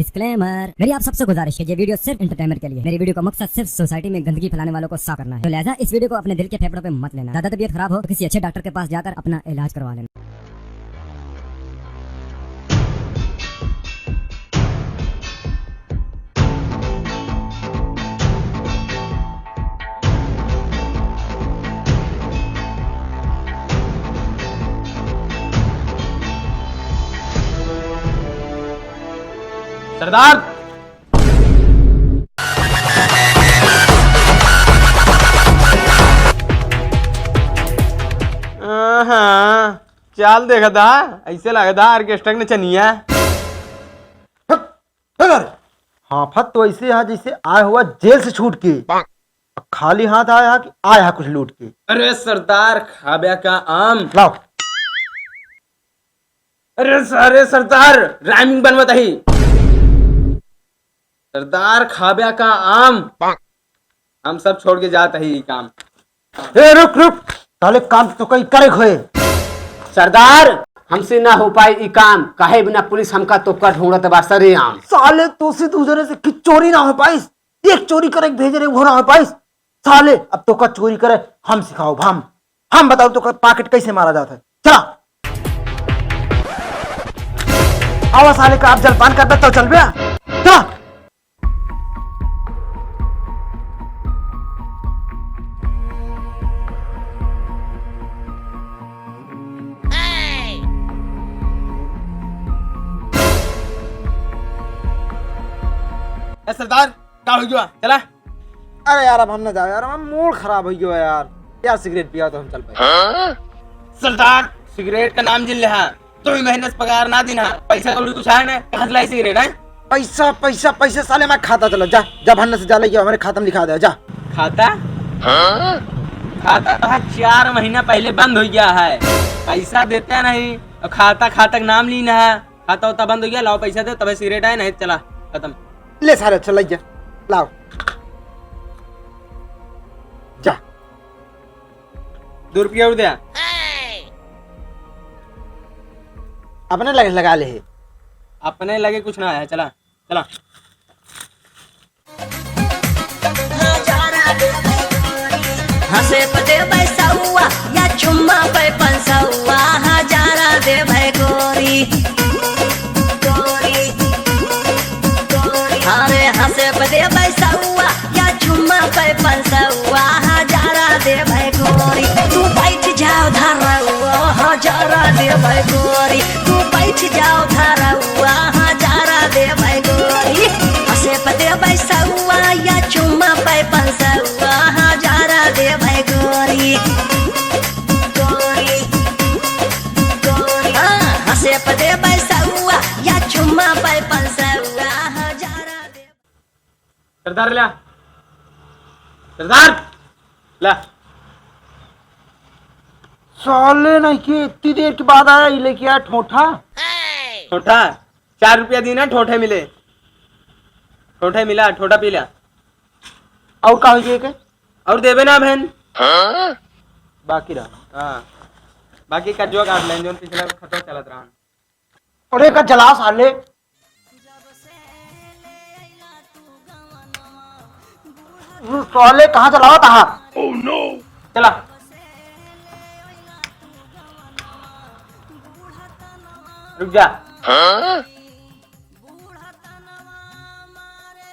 Disclaimer, मेरी आप सबसे गुजारिश है, ये वीडियो सिर्फ एंटरटेनमेंट के लिए। मेरी वीडियो का मकसद सिर्फ सोसाइटी में गंदगी फैलाने वालों को साफ करना है, तो लिहाजा इस वीडियो को अपने दिल के फेफड़ों पे मत लेना। ज्यादा तबीयत खराब हो तो किसी अच्छे डॉक्टर के पास जाकर अपना इलाज करवा लेना। सरदार, हाँ चाल देखा था, ऐसे लगा था ऑर्केस्ट्रा ने चनिया। हाँ फत तो ऐसे यहाँ जैसे आया हुआ जेल से छूट के, खाली हाथ आया कि आया कुछ लूट के। अरे सरदार, खाब्या का आम लाओ। अरे सारे सरदार, राइमिंग बनवत ही। सरदार खाब्या का आम, हम सब छोड़ के जाते ही काम। ए रुक रुक, साले काम तो कहीं करे खोए। सरदार, हमसे ना हो पाए ई काम, काहे बिना पुलिस हमका तो कर ढूंढत बा सरे आम। साले तो से दूसरे से कि चोरी ना हो पाइस, एक चोरी करे भेज रहे वो ना हो पाइस। साले अब तो का चोरी करे हम सिखाओ, हम बताओ तो का पॉकेट कैसे मारा जाता है। चला आवा साले का, आप जलपान कर तो चल बे। चला सरदार क्या हो गया, चला। अरे यार अब हम ना जाओ यार, हम मूड खराब हो गया यार सिगरेट पिया तो हम चल पाए। सरदार सिगरेट का नाम जिन लिहा, तो ही महीने से पगार ना देना, पैसा कौड़ी कुछ है ना, कहाँ से लाई सिगरेट है? पैसा पैसा पैसा साले मैं खाता चलो जा, जब हन्ने से जा लेके हमारे खाता में लिखा दे जा। खाता खाता तो 4 महीना पहले बंद हो गया है, पैसा देते नहीं और खाता नाम लीना है, खाता होता बंद हो गया, लाओ पैसा दे तब सिगरेट है, नहीं चला खत्म। ले सारे चल जा, लाओ जा। 2 रुपया और दे, अपने लगे लगा ले। अपने लगे कुछ ना है, चला चला। हंसे पदे पैसाउआ या चुम्मा पे पंसाउआ, हजारा दे भाई गोरी गोरी गोरी। अरे हंसे पदे पैसाउआ या चुम्मा पे पंसाउआ, हजारा दे भाई गोरी। तू बैठ जाओ धरउआ, हजारा दे भाई गोरी। तू बैठ जाओ धरउआ, हजारा दे भाई गोरी। हंसे पदे पैसाउआ या चुम्मा पे पंसाउआ, हजारा दे भाई गोरी गोरी गोरी। हंसे पदे पैसाउआ या चुम्मा पे पंसाउआ, हजारा दे। सरदार ला, सरदार ला। साले नहीं कि इतनी देर के बाद आया, ये लेके आया ठोठा। ठोठा 4 रुपया दी ना, ठोठे मिले, ठोठे मिला, ठोठा पी लिया। और का हो के और देवे ना बहन, बाकी रहा। हाँ बाकी का जो काट लें, जो पिछला खत्म चलत रहा। अरे का जला साले, साले कहाँ चलावा था? चला रुक जा।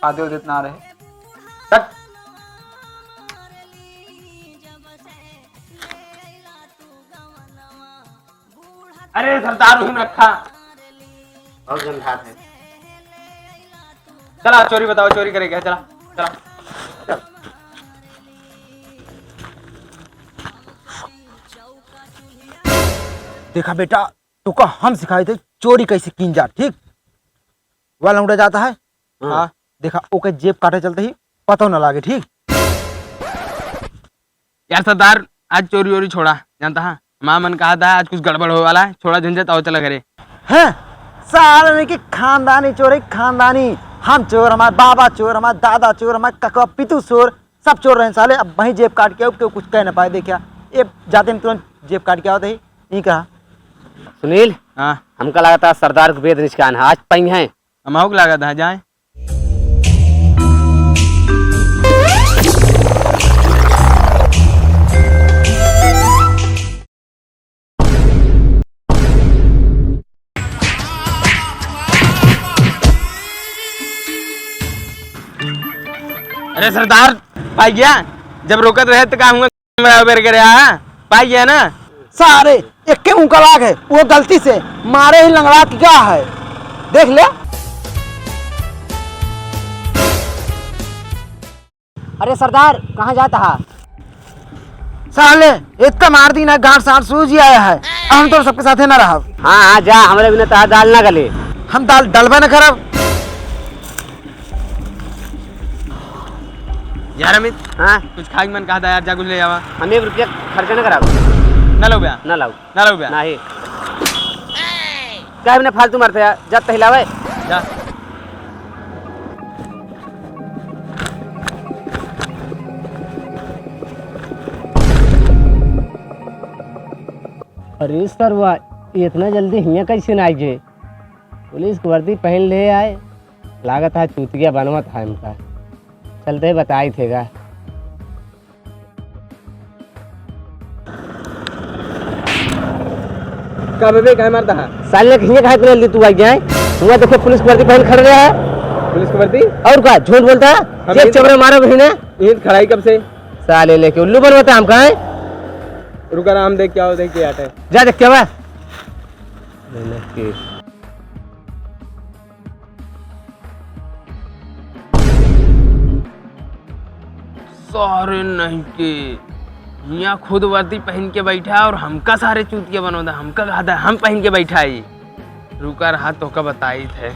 आधे उधे इतना रहे। तक अरे सरदार रूम रखा और गंधात है। चला चोरी बताओ, चोरी करेगा, चला चला। देखा बेटा, तो का हम सिखाए थे चोरी कैसे की जा, ठीक वाला उड़ा जाता है। हाँ देखा, ओके जेब काटे चलते ही पता न लागे, ठीक। यार सरदार आज चोरी वोरी छोड़ा, जानता है माँ मन कहा था आज कुछ गड़बड़ हो वाला है, छोड़ा झंझट आओ चला करे। हैं साले की खानदानी चोर है, खानदानी। हम चोर, हमारे बाबा चोर, हमारे दादा चोर, हमारे काका पितू चोर, सब चोर रहे साले। अब वहीं जेब काट के क्यों कुछ कह ना पाए। देखा ये जाते में तुरंत जेब काट के आओ, नहीं कहा। सुनील, हाँ हमका लगा था सरदार को वेद निष्कान है, आज पई है अमाउक लागत है जाए। अरे सरदार पाई गया, जब रोकत रहे तो कहूँगा पाई गया ना। सारे एक के मुंह का लाग है, वो गलती से मारे ही लंगड़ा की क्या है, देख ले। अरे सरदार कहाँ जाता है? साले इतना मार दी ना, गांठ साठ सूझ ही आया है। अब हम तो सबके साथ ना रहा। हाँ हाँ जा, हमारे बिना तार दाल ना गले। हम दाल डलबे न करब। यार अमित, हाँ कुछ खाए मन कहा था यार, जा कुछ ले जावा। हम 1 रुपया खर्चा न करा। ना लो भैया, ना लाओ ना लो भैया। नहीं क्या बिना फालतू मारते यार, जा तहिलावे जा। अरे सर वाह, इतना जल्दी हियाँ कैसे ना आई जे? पुलिस की वर्दी पहन ले आए, लागत है चूतिया बनवत है हमका। चलते बताई थेगा। का बेबे कहाँ मारता है? साल ने हियाँ कहाँ जल्दी तू आई जाए? हुआ देखो पुलिस की वर्दी पहन खड़े रहा है। पुलिस की वर्दी? और क्या झूठ बोलता है? जेब चबरे मारो बहिने। ईद खड़ाई कब से? साले लेके उल्लू बनवाता है हमका है। रुका राम, देख क्या हो, देख के आटे। जा देख क्या हुआ। सारे नहीं के यहाँ खुद वर्दी पहन के बैठा है और हमका सारे चूतिया बनोदा, हमका कहा था हम पहन के बैठा ही। रुका रहा तो का बताई थे।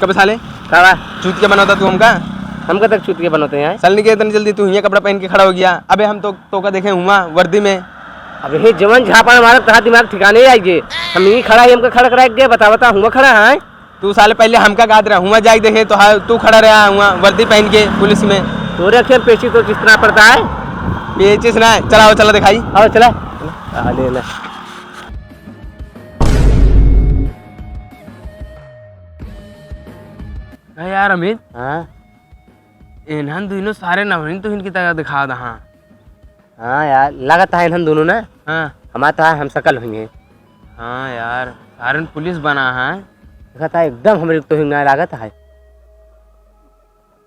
कब साले कावा चूतिया बनोदा तू हमका? हमका तक चूतिया बनोते हैं। साल नहीं के इतनी जल्दी तू यहाँ कपड़ा पहन के खड़ा हो गया। अबे हम तो का देखे हुआ वर्दी में। अब ये जवन झापा मारा तहा दिमाग ठिकाने आई जे। हम यही खड़ा है, हमका खड़ा करा के बता हुआ खड़ा है। तू साले पहले हमका गाद रहा हुआ, जाके देखे तो तू खड़ा रहा हुआ वर्दी पहन के पुलिस में। तोरे अक्षर पेशी तो किस तरह पड़ता है? पेचिस ना, चला चला दिखाई। आओ चला ले ले। यार अमित, हाँ इन्हन दोनों सारे नवरीन तो इनकी तरह दिखा दहा। हाँ यार लागत है हम दोनों ना। हाँ हमारा हम सकल होंगे। हाँ यार सारे पुलिस बना है। देखा था एकदम हमारे तो हिंगा लागत है।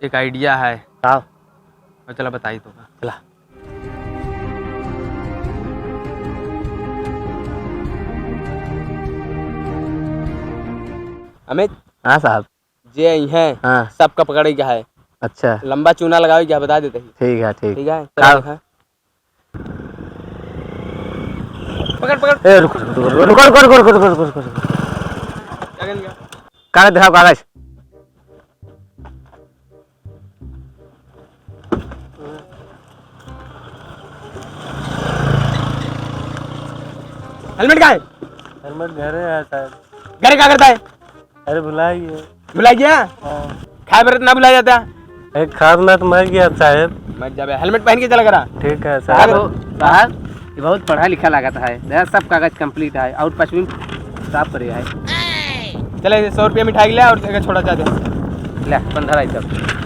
एक आइडिया है। आओ और चला बताई तो चला। अमित, हाँ साहब जे यही है हाँ सबका पकड़े क्या है। अच्छा लंबा चूना लगाओ क्या बता देते ही। ठीक है ठीक ठीक है हाँ। चला दिखा। पकड़ पकड़। ए रुको रुको रुको रुको रुको रुको रुको रुको रुको रुको। क्या कर लिया? कागज दिखाओ कागज। हेलमेट कहाँ है? हेलमेट घरे है शायद। घर क्या करता है? अरे बुलाइए। बुला गया? खाए बरत ना बुलाया जाता। एक खाद में तो मर गया शायद। मत जाबे, हेलमेट पहन के चला करा। ठीक है साहब। साहब ये बहुत पढ़ा लिखा लागत है। देखा सब कागज कंप्लीट है और 5वीं साफ करे है। चले 100 रुपया मिठाई ले और जगह छोड़ा चाहते। ले 15 आई तब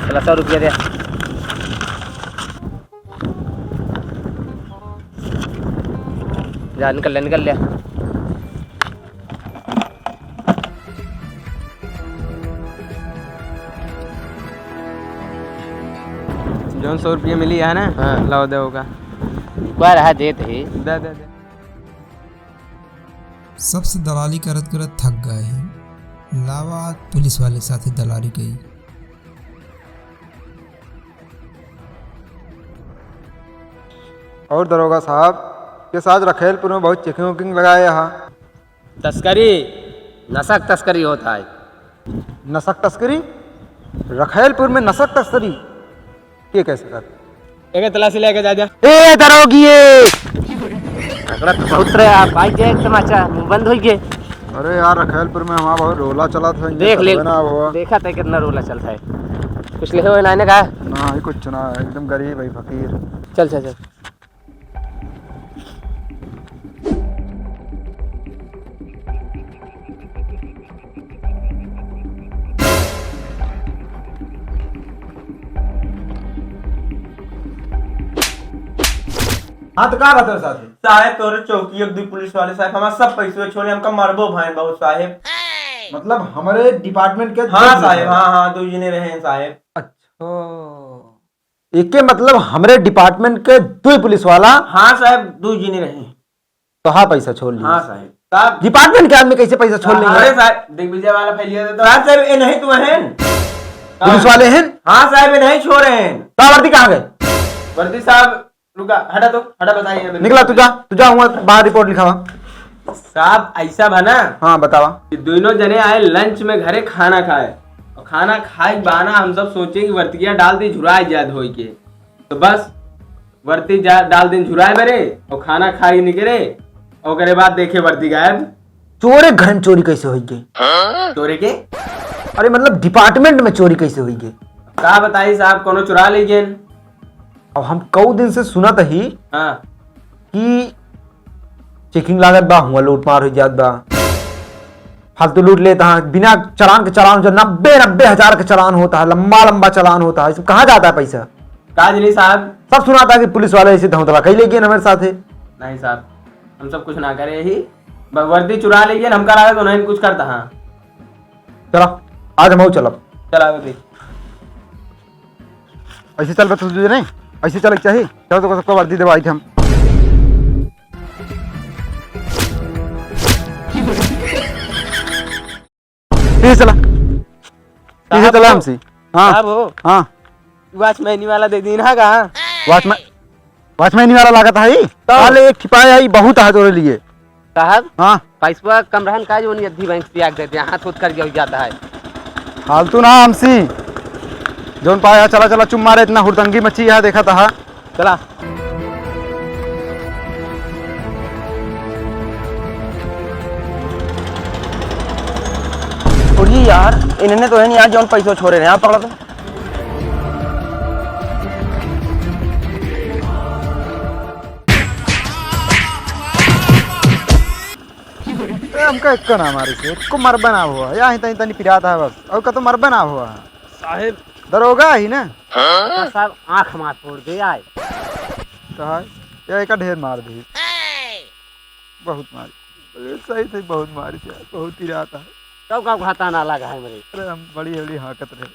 चला 100 रुपया दे। जा निकल ले। जो 100 रुपया मिली है ना, हाँ। लाओ दे होगा। बार रहा देते ही दे दे दे। सबसे दलाली करत करत थक गए हैं। लावा पुलिस वाले साथे दलाली गई। और दरोगा साहब के साथ रखेलपुर में बहुत चेकिंग वकिंग लगाए यहाँ। तस्करी नशक तस्करी होता है। नशक तस्करी? रखेलपुर में नशक तस्करी ये कैसे कर? एक तलाशी लेके जा। ए दरोगिए, अगला तो बहुत रहे आप आई जाए तमाचा बंद हो गए। अरे यार रखेलपुर में हमारा बहुत रोला चला था। देख ले ना हुआ देखा था कितना रोला चलता है। कुछ ले हो ना कहा ना ही कुछ ना, एकदम गरीब भाई फकीर। चल चल चल। हाँ तो का बात है साथी? साहेब तोरे चौकी एक दू पुलिस वाले साहब हमारा सब पैसे छोड़े हमका मरबो भाई बहुत साहेब। मतलब हमारे डिपार्टमेंट के हाँ साहेब, हाँ 2 जने रहे हैं साहेब। अच्छा, एक के मतलब हमारे डिपार्टमेंट के 2 पुलिस वाला। हाँ साहेब 2 जने रहे। तो हाँ पैसा छोड़ लिया। हाँ साहेब। साहब डिपार्टमेंट के आदमी कैसे पैसा छोड़ लेंगे? अरे साहब दिग्विजय वाला फैलिया तो साहब ये नहीं तो हैं पुलिस वाले हैं? हाँ साहब ये नहीं छोड़ रहे हैं। वर्दी कहाँ गए? वर्दी साहब रुका, हटा तो हटा, बताइए। निकला तुझा हुआ बाहर रिपोर्ट लिखा हुआ। साहब ऐसा बना, हाँ बतावा। कि दोनों जने आए लंच में घरे खाना खाए और खाना खाए बहाना हम सब सोचे कि वर्तिया डाल दी झुराए जाद हो के, तो बस वर्ती डाल दिन झुराए मेरे और खाना खाई निकले और करे बाद देखे वर्ती गायब। चोरे घर में चोरी कैसे हुई गई? चोरे के? अरे मतलब डिपार्टमेंट में चोरी कैसे हुई गई? का बताई साहब, कोनो चुरा ले गए। अब हम कई दिन से सुना था ही हाँ कि चेकिंग लागत बा, हुआ लूट मार हो जात बा, फालतू लूट लेता है बिना चालान के। चालान जो 90 हजार का चालान होता है, लंबा लंबा चालान होता है, इसमें कहाँ जाता है पैसा? काजली साहब सब सुना था कि पुलिस वाले ऐसे धौतला कई ले गए हमारे साथ है। नहीं साहब हम सब कुछ ना करे ही, वर्दी चुरा ले गए, हमका लगा तो नहीं कुछ करता। हाँ चलो आज हम चलो। चला वर्दी ऐसे चल तुझे नहीं ऐसे चल चाहिए। चलो तो सबको वर्दी देवा हम। चला हमसे। हाँ साहब हो हाँ वॉचमैन वाला दे दी ना कहा? वॉचमैन वाला लागत है ताले एक छिपाया है बहुत है तोरे लिए। साहब हाँ पैसा कम रहन का जो नहीं बैंक से आग देते हैं, हाथ उठ कर गिर जाता है। फालतू ना हमसी जोन पाया चला चला चुम मारे, इतना हुड़दंगी मची है देखा था। चला छोड़िए यार, इन्होंने तो है नहीं यार जौन पैसों छोड़े रहे हैं। पकड़ा तो हमका एक ना मारे से को मरबा ना हुआ या ही तनी पिराता है बस, और का तो मरबा ना हुआ। साहेब दरोगा ही ना साहब आँख मार फोड़ दे आए। कहा या एक ढेर मार दी, बहुत मारी सही सही बहुत मारी, बहुत पिराता है। सब का घाटा ना लगा है मेरे। अरे हम बड़ी बड़ी हाकत रहे।